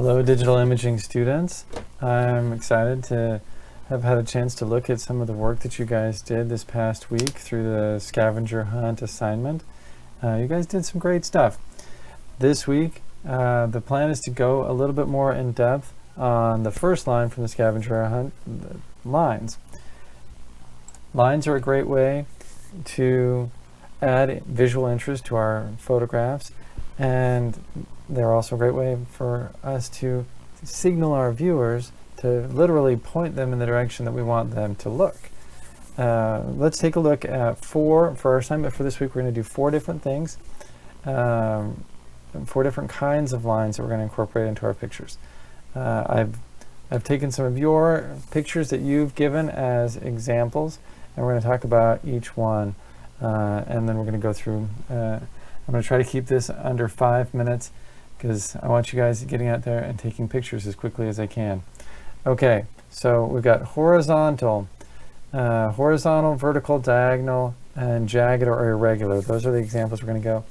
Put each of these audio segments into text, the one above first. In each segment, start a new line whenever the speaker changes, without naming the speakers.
Hello, digital imaging students. I'm excited to have had a chance to look at some of the work that you guys did this past week through the scavenger hunt assignment. You guys did some great stuff. This week, the plan is to go a little bit more in depth on the first line from the scavenger hunt, the lines. Lines are a great way to add visual interest to our photographs, and they're also a great way for us to signal our viewers to literally point them in the direction that we want them to look. Let's take a look at for our assignment for this week. We're going to do 4 different things, 4 different kinds of lines that we're going to incorporate into our pictures. I've taken some of your pictures that you've given as examples, and we're going to talk about each one, and then we're going to go through. I'm going to try to keep this under 5 minutes because I want you guys getting out there and taking pictures as quickly as I can. Okay, so we've got horizontal, vertical, diagonal, and jagged or irregular. Those are the examples we're going to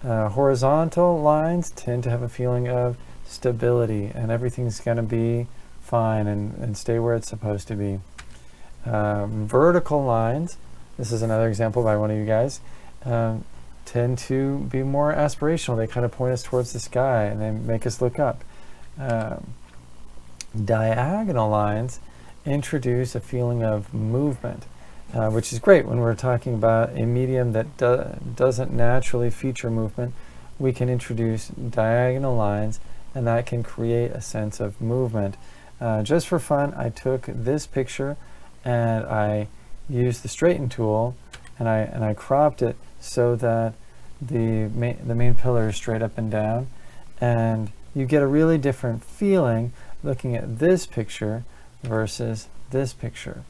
go. Horizontal lines tend to have a feeling of stability, and everything's going to be fine and stay where it's supposed to be. Vertical lines, this is another example by one of you guys, tend to be more aspirational. They kind of point us towards the sky and they make us look up. Diagonal lines introduce a feeling of movement, which is great when we're talking about a medium that doesn't naturally feature movement. We can introduce diagonal lines, and that can create a sense of movement. Just for fun, I took this picture and I used the straighten tool and I cropped it so that the main pillar is straight up and down, and you get a really different feeling looking at this picture versus this picture.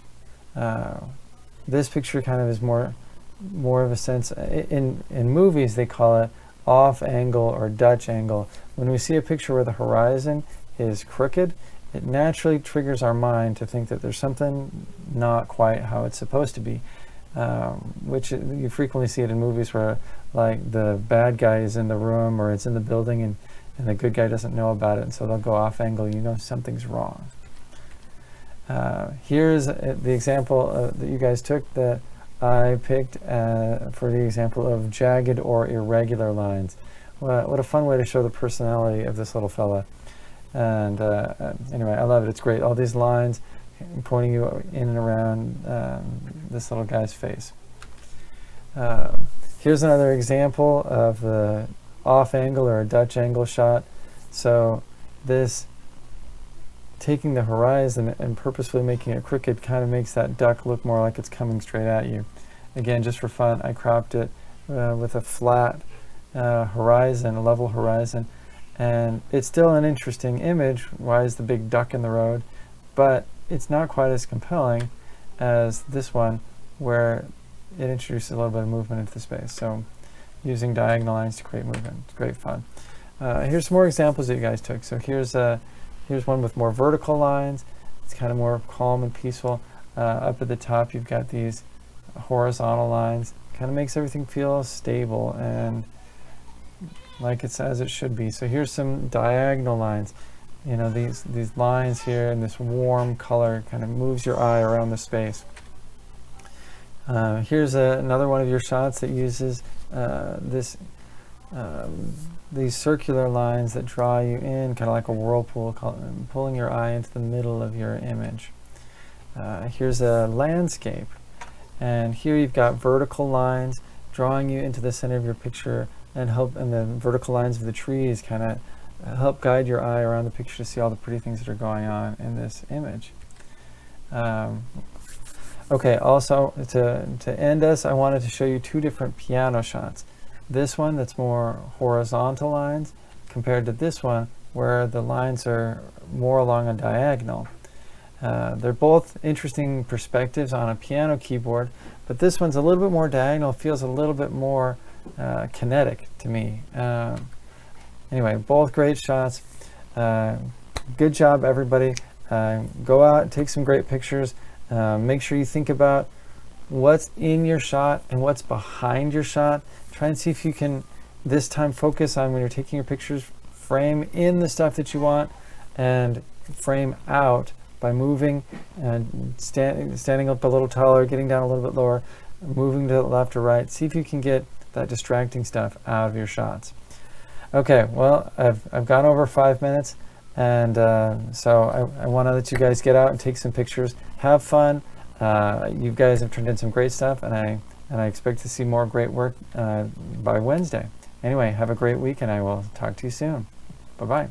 This picture kind of is more of a sense, in movies they call it off angle or Dutch angle. When we see a picture where the horizon is crooked, it naturally triggers our mind to think that there's something not quite how it's supposed to be, which you frequently see it in movies where like the bad guy is in the room or it's in the building and the good guy doesn't know about it, and so they'll go off angle. You know something's wrong. Here's the example that you guys took that I picked for the example of jagged or irregular lines. What a fun way to show the personality of this little fella. And anyway, I love it. It's great. All these lines pointing you in and around this little guy's face. Here's another example of the off angle or a Dutch angle shot. So this taking the horizon and purposefully making it crooked kind of makes that duck look more like it's coming straight at you. Again, just for fun, I cropped it with a flat horizon, a level horizon, and it's still an interesting image. Why is the big duck in the road? But it's not quite as compelling as this one where it introduces a little bit of movement into the space. So using diagonal lines to create movement, it's great fun. Here's some more examples that you guys took. So here's one with more vertical lines. It's kind of more calm and peaceful. Up at the top you've got these horizontal lines. Kind of makes everything feel stable and like it's as it should be. So here's some diagonal lines. You know, these lines here and this warm color kind of moves your eye around the space. Here's another one of your shots that uses these circular lines that draw you in, kind of like a whirlpool, pulling your eye into the middle of your image. Here's a landscape, and here you've got vertical lines drawing you into the center of your picture, and the vertical lines of the trees kind of help guide your eye around the picture to see all the pretty things that are going on in this image. Okay, also to end us, I wanted to show you 2 different piano shots. This one that's more horizontal lines compared to this one where the lines are more along a diagonal. They're both interesting perspectives on a piano keyboard, but this one's a little bit more diagonal, feels a little bit more kinetic to me. Anyway, both great shots. Good job, everybody. Go out and take some great pictures. Make sure you think about what's in your shot and what's behind your shot. Try and see if you can this time focus on, when you're taking your pictures, frame in the stuff that you want, and frame out by moving and standing up a little taller, getting down a little bit lower, moving to the left or right. See if you can get that distracting stuff out of your shots. Okay, well, I've gone over 5 minutes, and so I want to let you guys get out and take some pictures. Have fun. You guys have turned in some great stuff, and I expect to see more great work by Wednesday. Anyway, have a great week, and I will talk to you soon. Bye-bye.